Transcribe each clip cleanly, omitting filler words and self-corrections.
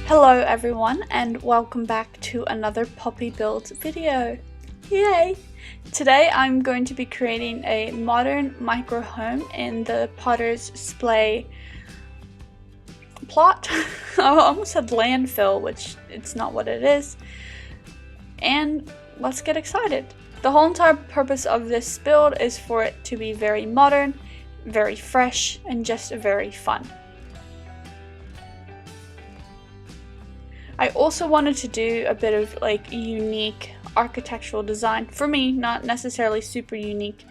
Hello everyone and welcome back to another Poppy Builds video. Yay! Today I'm going to be creating a modern micro home in the Potter's Splay plot. I almost said landfill, which it's not what it is. And let's get excited. The whole entire purpose of this build is for it to be very modern, very fresh, and just very fun. I also wanted to do a bit of like unique architectural design for me, not necessarily super unique,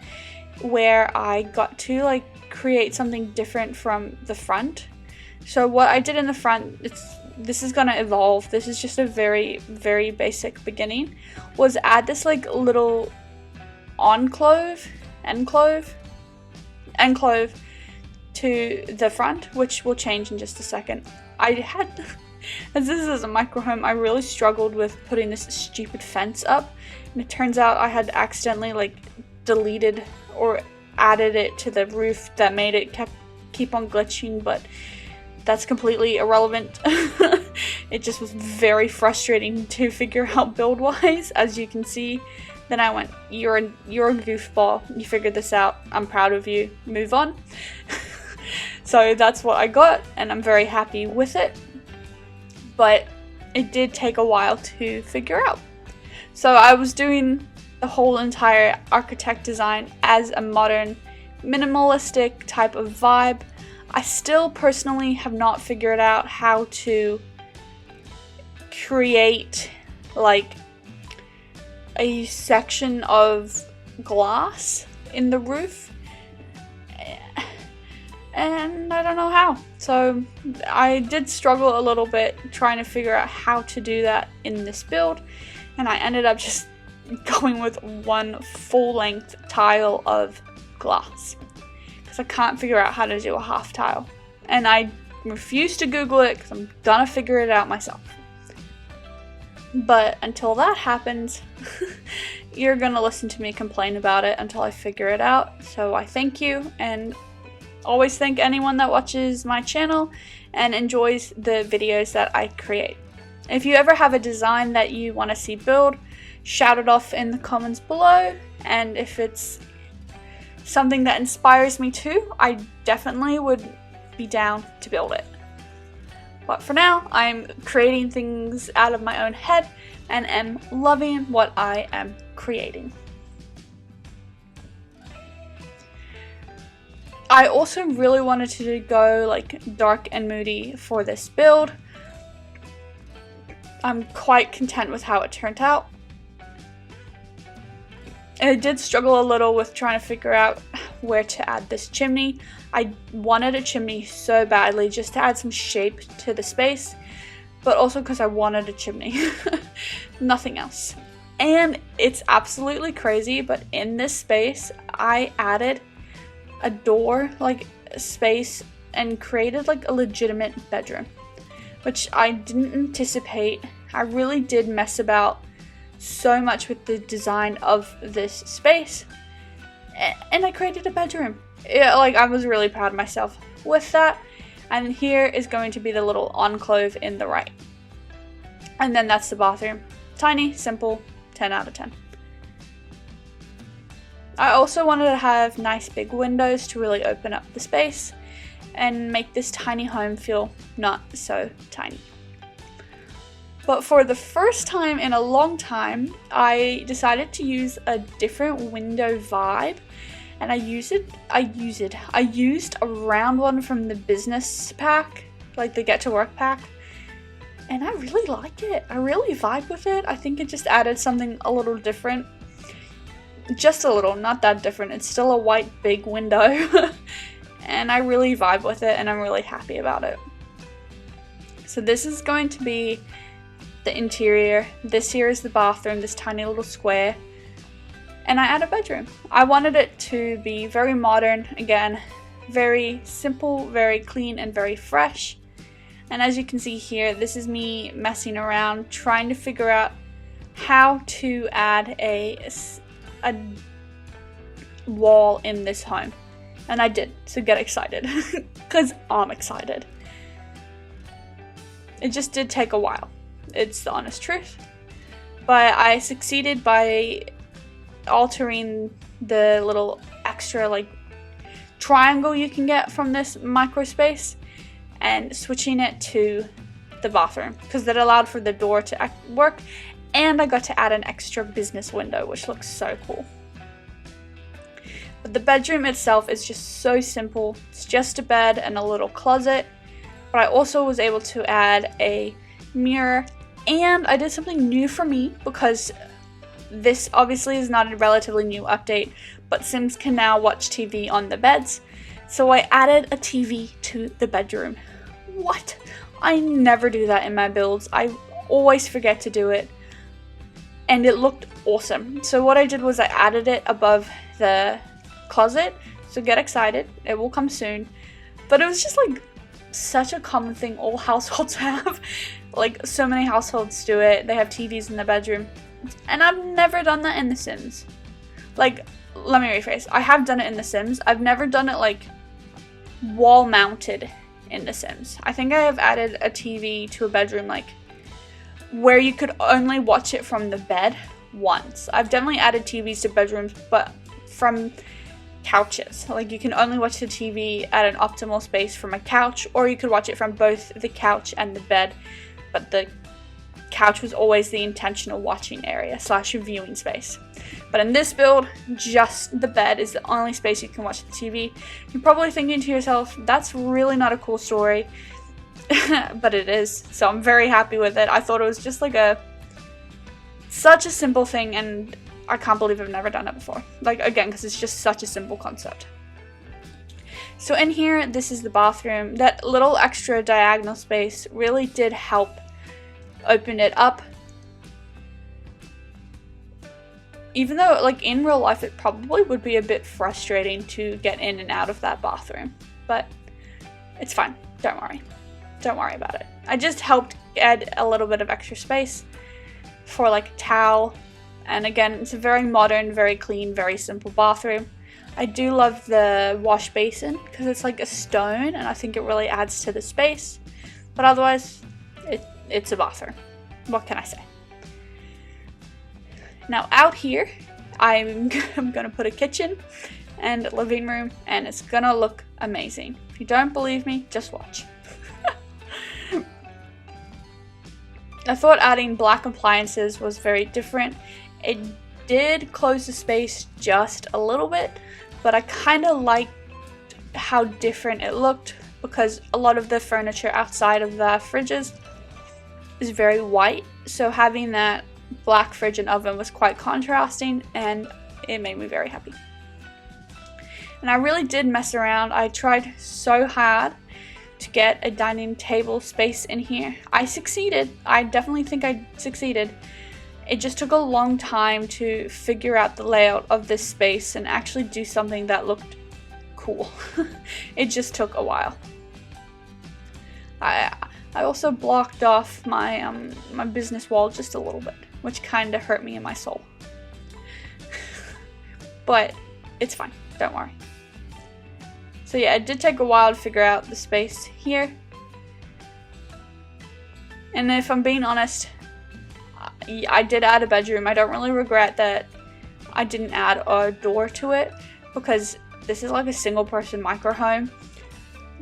where I got to like create something different from the front. So what I did in the front, this is gonna evolve. This is just a very basic beginning. Was add this like little enclave to the front, which will change in just a second. As this is a micro home, I really struggled with putting this stupid fence up, and it turns out I had accidentally like deleted or added it to the roof that made it keep on glitching, but that's completely irrelevant. It just was very frustrating to figure out build wise, as you can see. Then I went, you're a goofball, you figured this out, I'm proud of you, move on. So that's what I got, and I'm very happy with it. But it did take a while to figure out. So I was doing the whole entire architect design as a modern minimalistic type of vibe. I still personally have not figured out how to create like a section of glass in the roof, and I don't know how. So I did struggle a little bit trying to figure out how to do that in this build, and I ended up just going with one full-length tile of glass because I can't figure out how to do a half tile, and I refuse to Google it because I'm gonna figure it out myself. But until that happens, you're gonna listen to me complain about it until I figure it out. So I thank you, and always thank anyone that watches my channel and enjoys the videos that I create. If you ever have a design that you want to see build, shout it off in the comments below, and if it's something that inspires me too, I definitely would be down to build it. But for now, I'm creating things out of my own head and am loving what I am creating. I also really wanted to go like dark and moody for this build. I'm quite content with how it turned out. I did struggle a little with trying to figure out where to add this chimney. I wanted a chimney so badly just to add some shape to the space, but also because I wanted a chimney. Nothing else. And it's absolutely crazy, but in this space I added a door like space and created like a legitimate bedroom, which I didn't anticipate. I really did mess about so much with the design of this space, and I created a bedroom. Yeah, like I was really proud of myself with that. And here is going to be the little enclave in the right, and then that's the bathroom. Tiny, simple, 10 out of 10. I also wanted to have nice big windows to really open up the space and make this tiny home feel not so tiny. But for the first time in a long time, I decided to use a different window vibe, and I used a round one from the business pack, like the Get to Work pack, and I really like it. I really vibe with it. I think it just added something a little different. Just a little, not that different. It's still a white big window and I really vibe with it, and I'm really happy about it. So this is going to be the interior. This here is the bathroom, this tiny little square, and I add a bedroom. I wanted it to be very modern, again, very simple, very clean, and very fresh. And as you can see here, this is me messing around trying to figure out how to add a wall in this home, and I did, so get excited because I'm excited. It just did take a while. It's the honest truth. But I succeeded by altering the little extra like triangle you can get from this micro space and switching it to the bathroom because that allowed for the door to work, and I got to add an extra business window, which looks so cool. But the bedroom itself is just so simple. It's just a bed and a little closet, but I also was able to add a mirror, and I did something new for me because this obviously is not a relatively new update, but Sims can now watch TV on the beds. So I added a TV to the bedroom. What? I never do that in my builds. I always forget to do it. And it looked awesome. So what I did was I added it above the closet. So get excited. It will come soon. But it was just like such a common thing all households have. Like so many households do it. They have TVs in the bedroom. And I've never done that in The Sims. Like, let me rephrase. I have done it in The Sims. I've never done it like wall mounted in The Sims. I think I have added a TV to a bedroom like where you could only watch it from the bed once. I've definitely added TVs to bedrooms, but from couches. Like you can only watch the TV at an optimal space from a couch, or you could watch it from both the couch and the bed, but the couch was always the intentional watching area / viewing space. But in this build, just the bed is the only space you can watch the TV. You're probably thinking to yourself, that's really not a cool story. But it is. So I'm very happy with it. I thought it was just like such a simple thing, and I can't believe I've never done it before. Like again, because it's just such a simple concept. So in here, this is the bathroom. That little extra diagonal space really did help open it up. Even though like in real life it probably would be a bit frustrating to get in and out of that bathroom, but it's fine. Don't worry about it. I just helped add a little bit of extra space for like a towel, and again, it's a very modern, very clean, very simple bathroom. I do love the wash basin because it's like a stone, and I think it really adds to the space, but otherwise it's a bathroom. What can I say? Now out here, I'm gonna put a kitchen and a living room, and it's gonna look amazing. If you don't believe me, just watch. I thought adding black appliances was very different. It did close the space just a little bit, but I kind of liked how different it looked because a lot of the furniture outside of the fridges is very white, so having that black fridge and oven was quite contrasting, and it made me very happy. And I really did mess around. I tried so hard to get a dining table space in here. I succeeded. I definitely think I succeeded. It just took a long time to figure out the layout of this space and actually do something that looked cool. It just took a while. I also blocked off my my business wall just a little bit, which kind of hurt me in my soul. But it's fine, don't worry. So yeah, it did take a while to figure out the space here. And if I'm being honest, I did add a bedroom. I don't really regret that I didn't add a door to it, because this is like a single person micro home.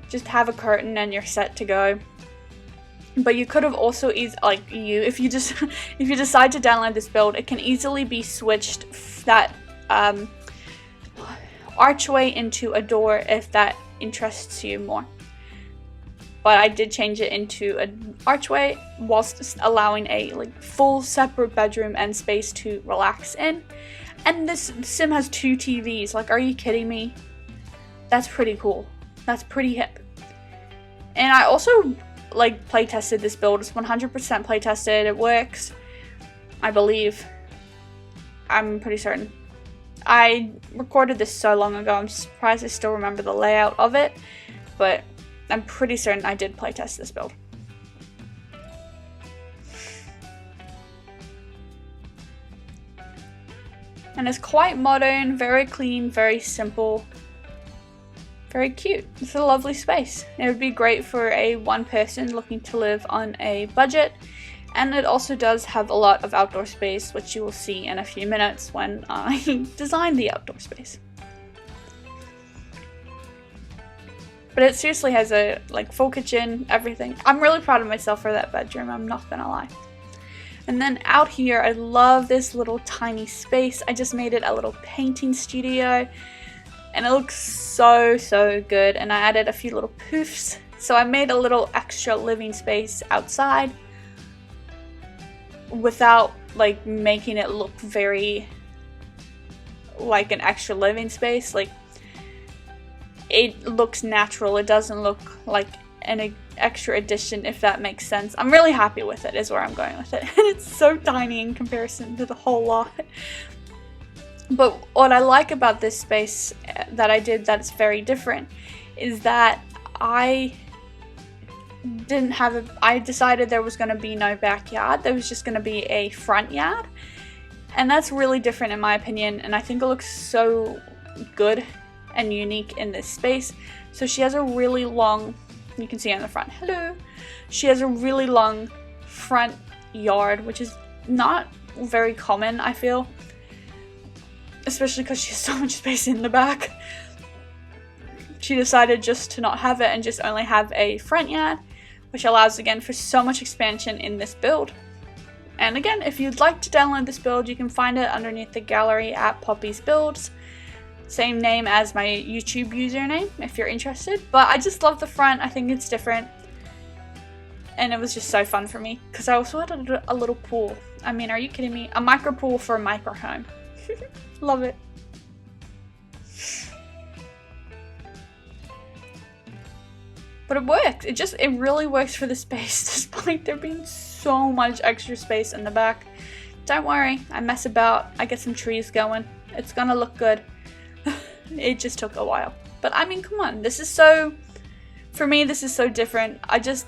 Just have a curtain and you're set to go. But you could have also if you decide to download this build, it can easily be switched that archway into a door if that interests you more. But I did change it into an archway whilst allowing a full separate bedroom and space to relax in. And this sim has 2 TVs. Like, are you kidding me? That's pretty cool. That's pretty hip. And I also play tested this build. It's 100% play tested. It works, I believe. I'm pretty certain. I recorded this so long ago, I'm surprised I still remember the layout of it, but I'm pretty certain I did play test this build. And it's quite modern, very clean, very simple very cute. It's a lovely space. It would be great for a one person looking to live on a budget. And it also does have a lot of outdoor space, which you will see in a few minutes when I design the outdoor space. But it seriously has a full kitchen, everything. I'm really proud of myself for that bedroom, I'm not gonna lie. And then out here, I love this little tiny space. I just made it a little painting studio. And it looks so, so good. And I added a few little poofs. So I made a little extra living space outside without making it look very like an extra living space. It looks natural. It doesn't look like an extra addition, if that makes sense. I'm really happy with it, is where I'm going with it. And it's so tiny in comparison to the whole lot. But what I like about this space that I did that's very different is that I decided there was going to be no backyard. There was just going to be a front yard. And that's really different in my opinion. And I think it looks so good and unique in this space. So she has a really long, you can see on the front, hello. She has a really long front yard, which is not very common, I feel. Especially because she has so much space in the back. She decided just to not have it and just only have a front yard, which allows again for so much expansion in this build. And again, if you'd like to download this build, you can find it underneath the gallery at poppybuilds. Same name as my YouTube username if you're interested. But I just love the front. I think it's different. And it was just so fun for me because I also had a little pool. I mean, are you kidding me? A micro pool for a micro home. Love it. But it works. It really works for the space despite there being so much extra space in the back. Don't worry, I mess about. I get some trees going. It's gonna look good. It just took a while. But I mean, come on. For me, this is so different. I just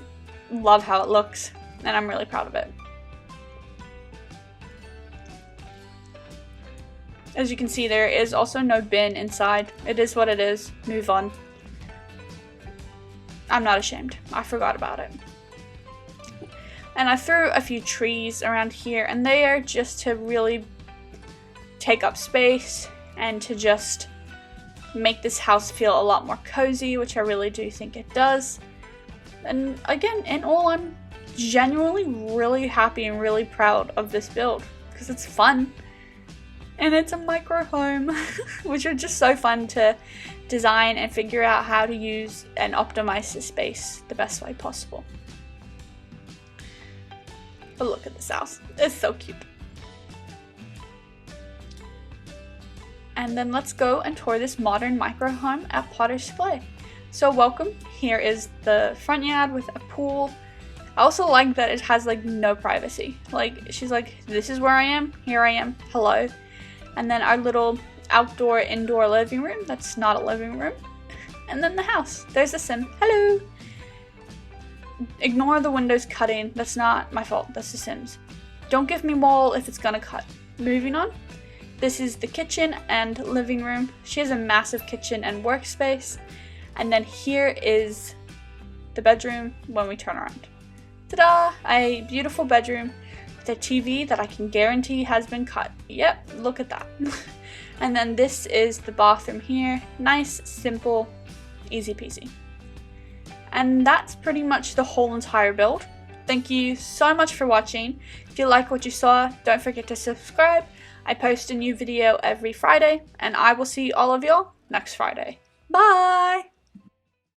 love how it looks. And I'm really proud of it. As you can see, there is also no bin inside. It is what it is. Move on. I'm not ashamed. I forgot about it. And I threw a few trees around here, and they are just to really take up space and to just make this house feel a lot more cozy, which I really do think it does. And again, in all, I'm genuinely really happy and really proud of this build because it's fun. And it's a micro home, which are just so fun to design and figure out how to use and optimize the space the best way possible. But look at this house. It's so cute. And then let's go and tour this modern micro home at Potter's Splay. So welcome. Here is the front yard with a pool. I also like that it has no privacy. She's like, this is where I am. Here I am. Hello. And then our little outdoor indoor living room. That's not a living room. And then the house. There's the sim. Hello. Ignore the windows cutting. That's not my fault. That's the Sims. Don't give me wall if it's gonna cut. Moving on. This is the kitchen and living room. She has a massive kitchen and workspace. And then here is the bedroom when we turn around. Ta-da! A beautiful bedroom with a TV that I can guarantee has been cut. Yep, look at that. And then this is the bathroom here. Nice, simple, easy peasy. And that's pretty much the whole entire build. Thank you so much for watching. If you like what you saw, don't forget to subscribe. I post a new video every Friday, and I will see all of y'all next Friday. Bye!